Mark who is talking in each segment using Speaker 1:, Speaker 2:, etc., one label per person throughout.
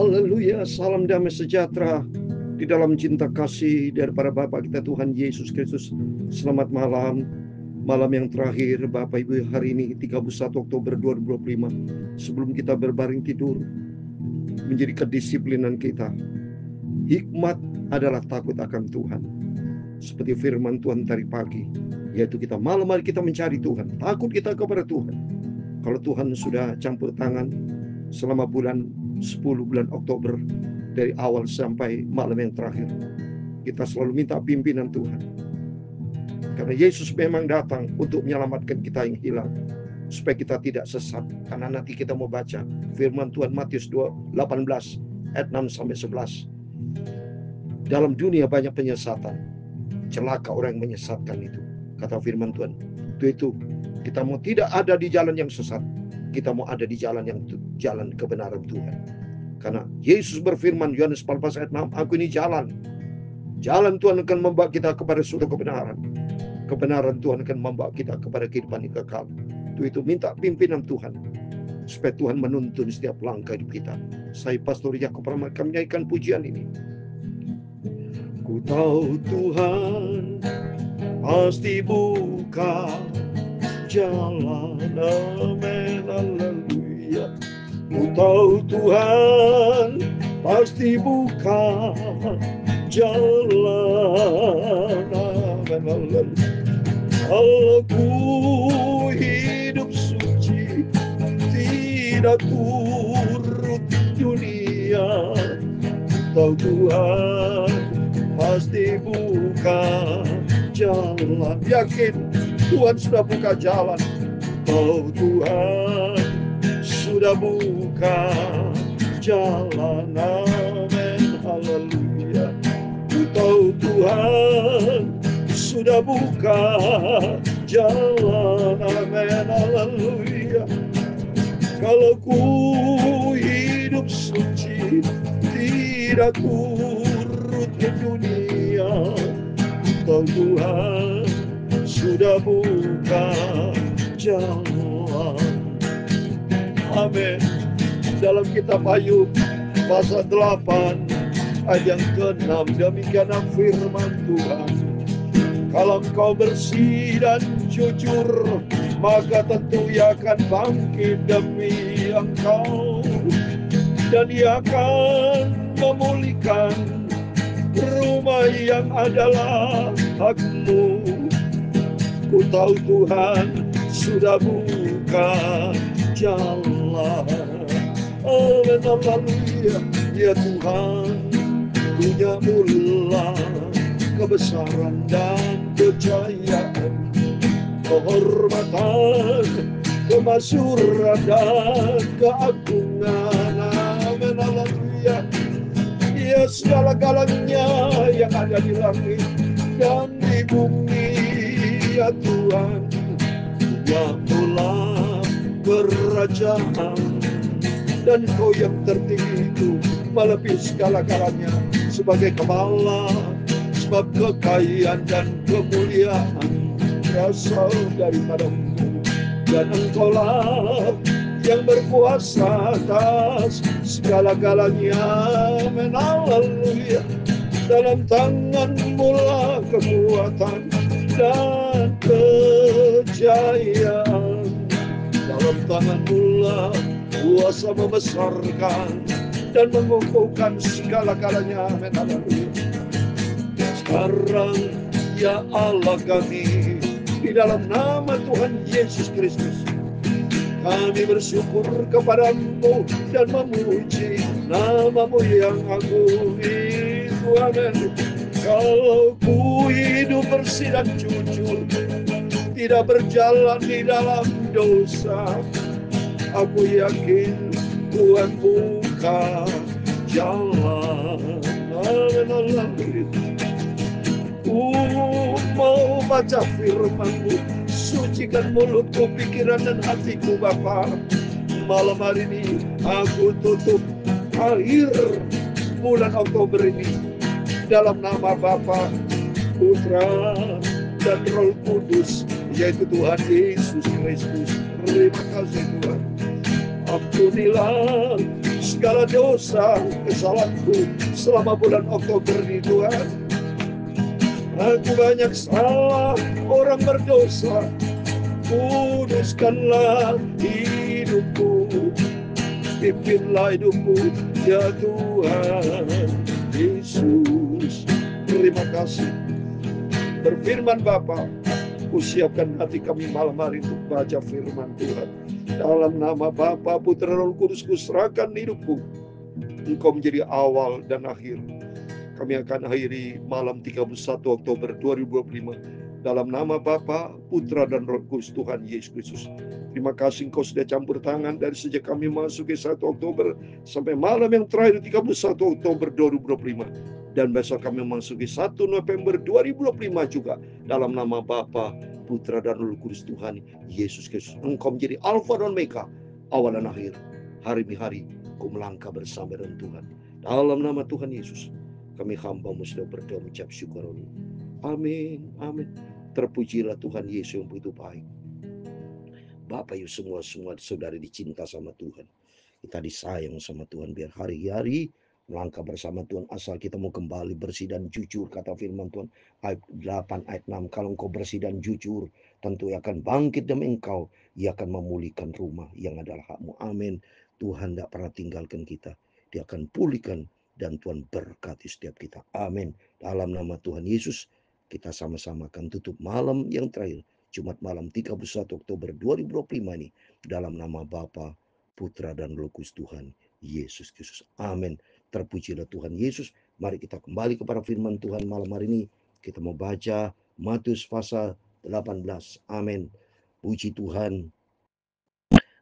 Speaker 1: Haleluya, salam damai sejahtera di dalam cinta kasih daripada Bapa kita Tuhan Yesus Kristus. Selamat malam, malam yang terakhir Bapak Ibu hari ini 31 Oktober 2025. Sebelum kita berbaring tidur, menjadi kedisiplinan kita. Hikmat adalah takut akan Tuhan. Seperti firman Tuhan tadi pagi, yaitu kita malam hari kita mencari Tuhan, takut kita kepada Tuhan. Kalau Tuhan sudah campur tangan selama 10 bulan Oktober, dari awal sampai malam yang terakhir, kita selalu minta pimpinan Tuhan. Karena Yesus memang datang untuk menyelamatkan kita yang hilang, supaya kita tidak sesat. Karena nanti kita mau baca firman Tuhan Matius 18 ayat 6-11. Dalam dunia banyak penyesatan, celaka orang yang menyesatkan itu, kata firman Tuhan. Itu kita mau tidak ada di jalan yang sesat, kita mau ada di jalan kebenaran Tuhan. Karena Yesus berfirman Yohanes 14 ayat 6, aku ini jalan Tuhan akan membawa kita kepada suatu kebenaran. Kebenaran Tuhan akan membawa kita kepada kehidupan yang kekal. Itu minta pimpinan Tuhan, supaya Tuhan menuntun setiap langkah hidup kita. Saya Pastor Yakub Rahmat akan menyanyikan pujian ini. Ku tahu Tuhan pasti buka jalan, amin, haleluya. Ku tahu Tuhan pasti buka jalan, amin, haleluya. Aku hidup suci, tidak turut dunia. Ku tahu Tuhan pasti buka jalan. Yakin Tuhan sudah buka jalan. Oh Tuhan sudah buka jalan, amin, haleluya. Ku tahu Tuhan sudah buka jalan, amin, haleluya. Kalau ku hidup suci, tidak turut ke dunia, tahu Tuhan sudah buka jalan, amin. Dalam kitab Ayub pasal 8 ayat yang ke-6, demikianlah firman Tuhan. Kalau engkau bersih dan jujur, maka tentu ia akan bangkit demi engkau, dan ia akan memulihkan rumah yang adalah hakmu. Ku tahu Tuhan sudah buka jalan, amin, haleluya. Ya Tuhan, punya mula kebesaran dan kejayaan, kehormatan, kemasyuran dan keagungan, amin, haleluya. Ya segala-galanya yang ada di langit dan di bumi, ya Tuhan, yang mula kerajaan, dan Kau yang tertinggi itu melebihi segala-galanya. Sebagai kepala, sebab kekayaan dan kemuliaan berasal daripada-Mu, dan Engkau-lah yang berkuasa atas segala-galanya, amin, haleluya. Dalam tangan-Mu lah kekuatan dan kejayaan, dalam tangan-Mu lah kuasa membesarkan dan mengukuhkan segala-galanya, amin, haleluya. Sekarang ya Allah kami, di dalam nama Tuhan Yesus Kristus, kami bersyukur kepada-Mu dan memuji nama-Mu yang agung itu, amin. Kalau ku hidup bersih dan jujur, tidak berjalan di dalam dosa, aku yakin Tuhan buka jalan, amin, haleluya. Ku mau baca firman-Mu, sucikan mulutku, pikiran dan hatiku Bapa. Malam hari ini aku tutup akhir bulan Oktober ini dalam nama Bapa, Putra dan Roh Kudus, yaitu Tuhan Yesus Kristus. Terima kasih Tuhan. Ampunilah segala dosa kesalahanku selama bulan Oktober ini Tuhan. Aku banyak salah, orang berdosa. Kuduskanlah hidupku, pimpinlah hidupku ya Tuhan Yesus. Terima kasih. Berfirman Bapa, usiapkan hati kami malam hari untuk baca firman Tuhan. Dalam nama Bapa, Putra, Roh Kudus, kuserahkan hidupku. Engkau menjadi awal dan akhir. Kami akan akhiri malam 31 Oktober 2025 dalam nama Bapa, Putra, dan Roh Kudus Tuhan Yesus Kristus. Terima kasih Engkau sudah campur tangan dari sejak kami masuki 1 Oktober sampai malam yang terakhir 31 Oktober 2025. Dan besok kami memasuki 1 November 2025 juga dalam nama Bapa, Putra, dan Roh Kudus Tuhan Yesus Kristus. Engkau menjadi Alfa dan Omega, awal dan akhir. Hari demi hari ku melangkah bersama dengan Tuhan. Dalam nama Tuhan Yesus, kami hamba-Mu sudah berdoa mengucap syukur. Amin, amin. Terpujilah Tuhan Yesus yang begitu baik. Bapak Ibu semua saudari dicinta sama Tuhan. Kita disayang sama Tuhan. Biar hari-hari melangkah bersama Tuhan. Asal kita mau kembali bersih dan jujur. Kata firman Tuhan ayat 8 ayat 6. Kalau engkau bersih dan jujur, tentu ia akan bangkit demi engkau. Ia akan memulihkan rumah yang adalah hakmu. Amin. Tuhan tidak pernah tinggalkan kita. Dia akan pulihkan. Dan Tuhan berkati setiap kita. Amin. Dalam nama Tuhan Yesus, kita sama-sama akan tutup malam yang terakhir. Jumat malam 31 Oktober 2025 ini. Dalam nama Bapa, Putra, dan Roh Kudus Tuhan Yesus Kristus. Amin. Terpujilah Tuhan Yesus. Mari kita kembali kepada firman Tuhan malam hari ini. Kita mau baca Matius pasal 18. Amin. Puji Tuhan.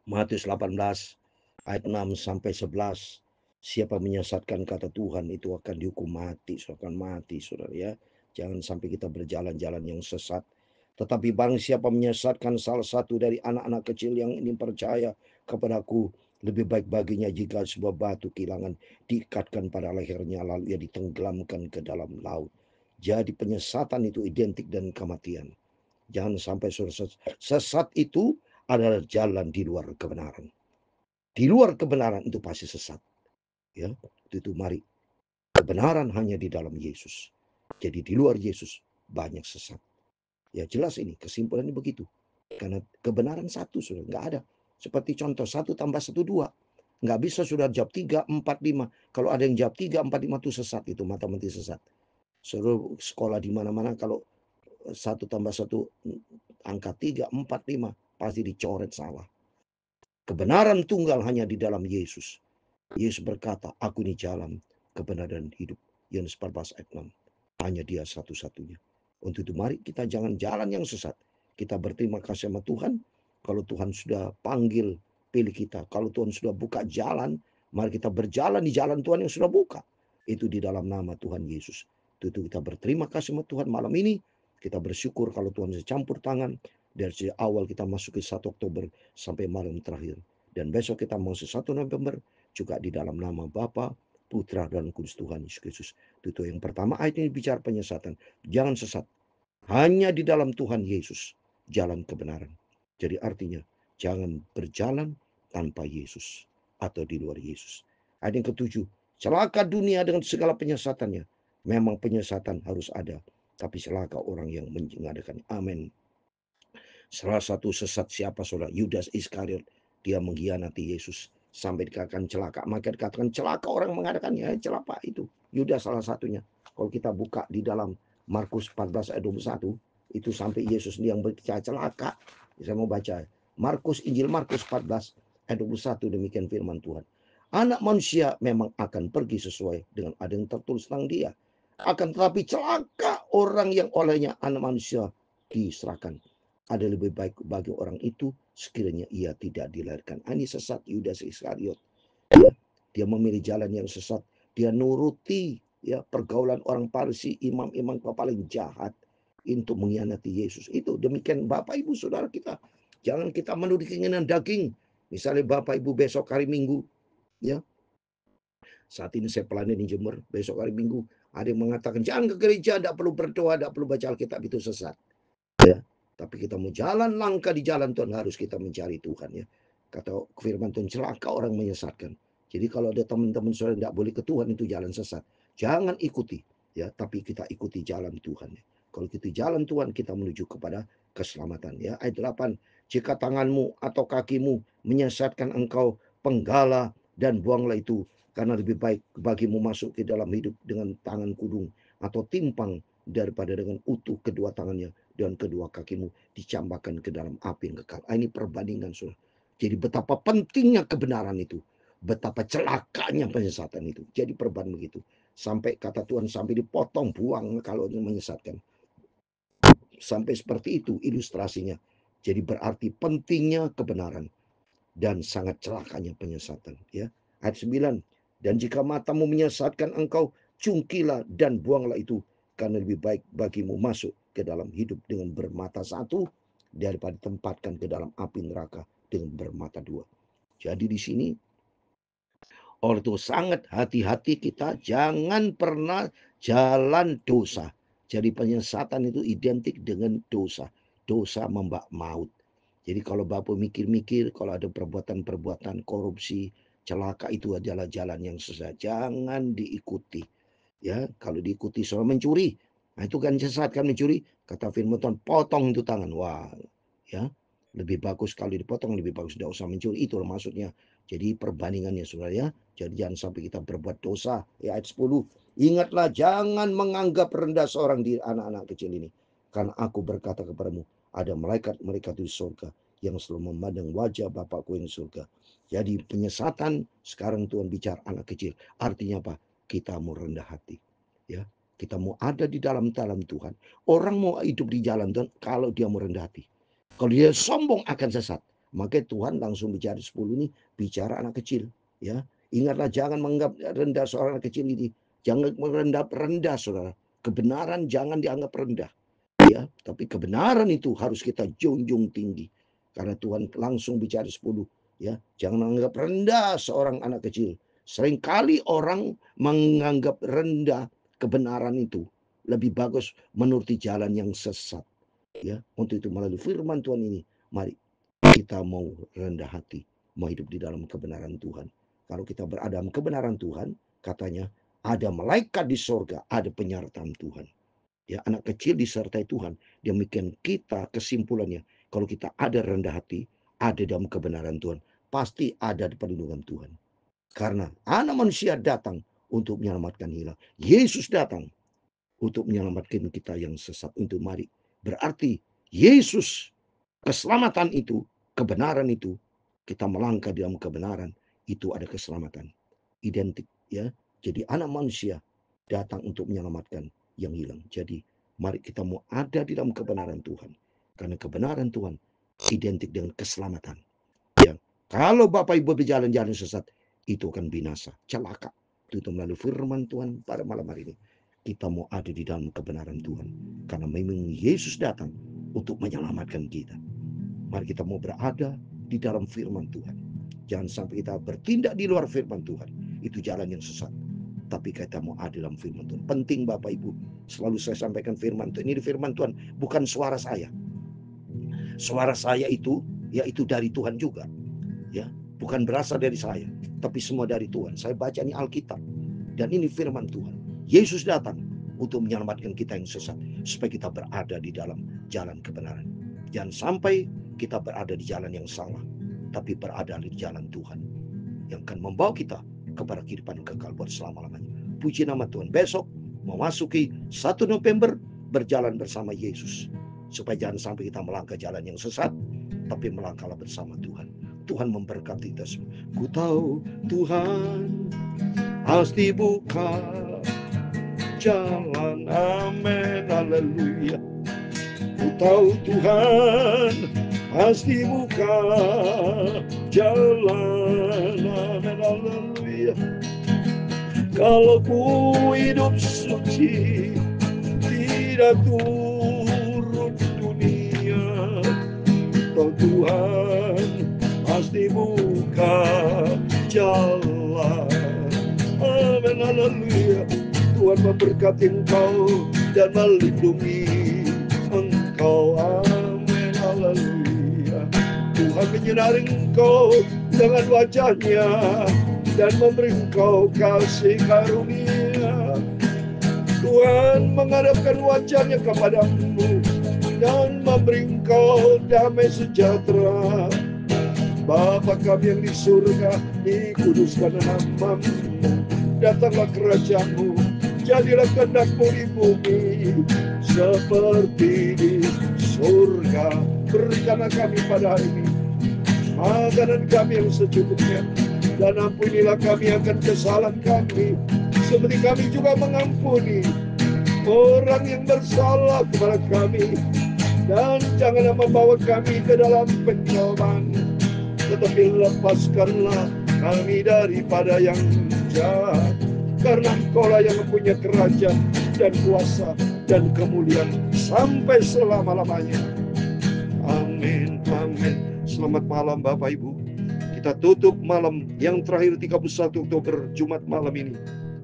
Speaker 1: Matius 18 ayat 6 sampai 11. Siapa menyesatkan kata Tuhan itu akan dihukum mati, akan mati, saudara ya. Jangan sampai kita berjalan-jalan yang sesat. Tetapi barang siapa menyesatkan salah satu dari anak-anak kecil yang ini percaya kepadaku, lebih baik baginya jika sebuah batu kilangan diikatkan pada lehernya lalu ia ditenggelamkan ke dalam laut. Jadi penyesatan itu identik dengan kematian. Jangan sampai sesat itu adalah jalan di luar kebenaran. Di luar kebenaran itu pasti sesat. Ya, itu mari. Kebenaran hanya di dalam Yesus. Jadi di luar Yesus banyak sesat. Ya jelas ini kesimpulannya begitu. Karena kebenaran satu sudah nggak ada. Seperti contoh 1 tambah 1 2. Nggak bisa sudah jawab 3, 4, 5. Kalau ada yang jawab 3, 4, 5 itu sesat. Itu matematik sesat. Suruh sekolah di mana-mana kalau 1 tambah 1 angka 3, 4, 5 pasti dicoret salah. Kebenaran tunggal hanya di dalam Yesus. Yesus berkata, aku ini jalan, kebenaran dan hidup. Yohanes 14 ayat 6. Hanya dia satu-satunya. Untuk itu mari kita jangan jalan yang sesat. Kita berterima kasih sama Tuhan. Kalau Tuhan sudah panggil, pilih kita. Kalau Tuhan sudah buka jalan, mari kita berjalan di jalan Tuhan yang sudah buka. Itu di dalam nama Tuhan Yesus. Itu kita berterima kasih sama Tuhan malam ini. Kita bersyukur kalau Tuhan bisa campur tangan. Dari awal kita masuk ke 1 Oktober sampai malam terakhir. Dan besok kita mau 1 November. Juga di dalam nama Bapa, Putra, dan Kudus Tuhan Yesus Kristus. Itu yang pertama ayat ini bicara penyesatan. Jangan sesat. Hanya di dalam Tuhan Yesus jalan kebenaran. Jadi artinya jangan berjalan tanpa Yesus atau di luar Yesus. Ayat yang ketujuh, celaka dunia dengan segala penyesatannya. Memang penyesatan harus ada, tapi celaka orang yang mengadakan. Amin. Salah satu sesat siapa saudara? Yudas Iskariot. Dia mengkhianati Yesus. Sampai dikatakan celaka. Maka dikatakan celaka orang mengadakannya. Celaka itu. Yudas salah satunya. Kalau kita buka di dalam Markus 14 ayat 21. Itu sampai Yesus yang berbicara celaka. Saya mau baca. Injil Markus 14 ayat 21. Demikian firman Tuhan. Anak manusia memang akan pergi sesuai dengan ada yang tertulis tentang dia. Akan tetapi celaka orang yang olehnya anak manusia diserahkan. Ada lebih baik bagi orang itu sekiranya ia tidak dilahirkan. Ini sesat Yudas Iskariot. Ya, dia memilih jalan yang sesat. Dia nuruti ya pergaulan orang Farisi, imam-imam paling jahat untuk mengkhianati Yesus. Itu demikian Bapak Ibu Saudara kita. Jangan kita menuruti keinginan daging. Misalnya Bapak Ibu besok hari Minggu, ya. Saat ini saya pelangi di Jember, besok hari Minggu ada yang mengatakan jangan ke gereja, tidak perlu berdoa, tidak perlu baca Alkitab, itu sesat. Ya. Tapi kita mau jalan langkah di jalan Tuhan harus kita mencari Tuhan ya. Kata firman Tuhan celaka orang menyesatkan. Jadi kalau ada teman-teman saudara tidak boleh ke Tuhan, itu jalan sesat. Jangan ikuti, ya, tapi kita ikuti jalan Tuhan. Kalau ikuti jalan Tuhan, kita menuju kepada keselamatan. Ya, ayat 8. Jika tanganmu atau kakimu menyesatkan engkau, penggalah dan buanglah itu, karena lebih baik bagimu masuk ke dalam hidup dengan tangan kudung atau timpang daripada dengan utuh kedua tangannya dan kedua kakimu dicampakkan ke dalam api yang kekal. Ini perbandingan, saudara. Jadi betapa pentingnya kebenaran itu, betapa celakanya penyesatan itu. Jadi perbandingan begitu. Sampai kata Tuhan sampai dipotong, buang kalau menyesatkan. Sampai seperti itu ilustrasinya. Jadi berarti pentingnya kebenaran dan sangat celakanya penyesatan. Ya, ayat 9. Dan jika matamu menyesatkan engkau, cungkilah dan buanglah itu, karena lebih baik bagimu masuk ke dalam hidup dengan bermata satu daripada tempatkan ke dalam api neraka dengan bermata dua. Jadi di sini oleh itu sangat hati-hati kita jangan pernah jalan dosa. Jadi penyesatan itu identik dengan dosa. Dosa membawa maut. Jadi kalau Bapak mikir-mikir, kalau ada perbuatan-perbuatan korupsi, celaka, itu adalah jalan yang sesat. Jangan diikuti. Ya, kalau diikuti soal mencuri, nah itu kan sesat, kan mencuri. Kata firman Tuhan, potong itu tangan. Wah, ya, lebih bagus kalau dipotong, lebih bagus tidak usah mencuri. Itulah maksudnya. Jadi perbandingannya, saudara, ya. Jadi jangan sampai kita berbuat dosa. Ya, ayat 10. Ingatlah, jangan menganggap rendah seorang di anak-anak kecil ini. Karena aku berkata kepadamu, ada malaikat-malaikat di surga yang selalu memandang wajah Bapakku yang di surga. Jadi penyesatan, sekarang Tuhan bicara anak kecil. Artinya apa? Kita mau rendah hati. Ya, kita mau ada di dalam Tuhan. Orang mau hidup di jalan Tuhan kalau dia mau rendah hati. Kalau dia sombong akan sesat. Maka Tuhan langsung bicara 10 ini, bicara anak kecil. Ya, ingatlah jangan menganggap rendah seorang anak kecil ini. Jangan rendah, saudara. Kebenaran jangan dianggap rendah. Ya, tapi kebenaran itu harus kita junjung tinggi. Karena Tuhan langsung bicara 10. Ya, jangan menganggap rendah seorang anak kecil. Seringkali orang menganggap rendah kebenaran itu. Lebih bagus menuruti jalan yang sesat. Ya, untuk itu melalui firman Tuhan ini, mari kita mau rendah hati, mau hidup di dalam kebenaran Tuhan. Kalau kita berada dalam kebenaran Tuhan, katanya ada malaikat di sorga, ada penyertaan Tuhan. Ya, anak kecil disertai Tuhan. Demikian kita kesimpulannya, kalau kita ada rendah hati, ada dalam kebenaran Tuhan, pasti ada di perlindungan Tuhan. Karena anak manusia datang untuk menyelamatkan hilang. Yesus datang untuk menyelamatkan kita yang sesat, untuk mari. Berarti Yesus, keselamatan itu, kebenaran itu, kita melangkah dalam kebenaran, itu ada keselamatan. Identik, ya. Jadi anak manusia datang untuk menyelamatkan yang hilang. Jadi mari kita mau ada di dalam kebenaran Tuhan. Karena kebenaran Tuhan identik dengan keselamatan. Ya. Kalau Bapak Ibu berjalan-jalan sesat, itu akan binasa, celaka. Itu melalui firman Tuhan pada malam hari ini. Kita mau ada di dalam kebenaran Tuhan. Karena memang Yesus datang untuk menyelamatkan kita. Mari kita mau berada di dalam firman Tuhan. Jangan sampai kita bertindak di luar firman Tuhan. Itu jalan yang sesat. Tapi kita mau ada dalam firman Tuhan. Penting Bapak Ibu. Selalu saya sampaikan firman Tuhan. Ini firman Tuhan, bukan suara saya. Suara saya itu, yaitu dari Tuhan juga. Ya, bukan berasal dari saya, tapi semua dari Tuhan. Saya baca ini Alkitab. Dan ini firman Tuhan. Yesus datang untuk menyelamatkan kita yang sesat, supaya kita berada di dalam jalan kebenaran. Jangan sampai kita berada di jalan yang salah, tapi berada di jalan Tuhan yang akan membawa kita kepada kehidupan kekal buat selama-lamanya. Puji nama Tuhan. Besok memasuki 1 November berjalan bersama Yesus, supaya jangan sampai kita melangkah jalan yang sesat, tapi melangkahlah bersama Tuhan. Tuhan memberkati kita semua. Ku tahu Tuhan pasti buka jalan, amin, haleluya. Ku tahu Tuhan pasti buka jalan, amin, haleluya. Kalau ku hidup suci, tidak turun dunia, toh Tuhan pasti buka jalan, amin, haleluya. Tuhan memberkati engkau dan melindungi engkau, amin, haleluya. Tuhan menyinari engkau dengan wajahnya dan memberi Engkau kasih karunia. Tuhan menghadapkan wajahnya kepadamu dan memberi Engkau damai sejahtera. Bapa kami yang di surga, dikuduskan namamu, datanglah kerajaan-Mu, jadilah kehendak-Mu di bumi seperti di surga. Berikanlah kami pada hari ini makanan kami yang secukupnya, dan ampunilah kami akan kesalahan kami, seperti kami juga mengampuni orang yang bersalah kepada kami. Dan janganlah membawa kami ke dalam pencobaan, tetapi lepaskanlah kami daripada yang jahat. Karena Engkaulah yang mempunyai kerajaan dan kuasa dan kemuliaan sampai selama-lamanya. Amin, amin. Selamat malam Bapak Ibu. Kita tutup malam yang terakhir 31 Oktober Jumat malam ini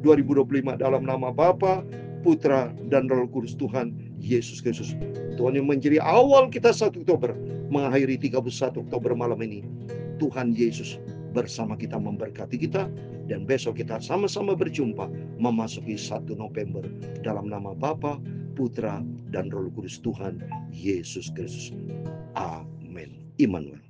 Speaker 1: 2025 dalam nama Bapa, Putra, dan Roh Kudus Tuhan Yesus Kristus. Tuhan yang menjadi awal kita 1 Oktober mengakhiri 31 Oktober malam ini. Tuhan Yesus bersama kita memberkati kita, dan besok kita sama-sama berjumpa memasuki 1 November dalam nama Bapa, Putra, dan Roh Kudus Tuhan Yesus Kristus. Amin. Immanuel.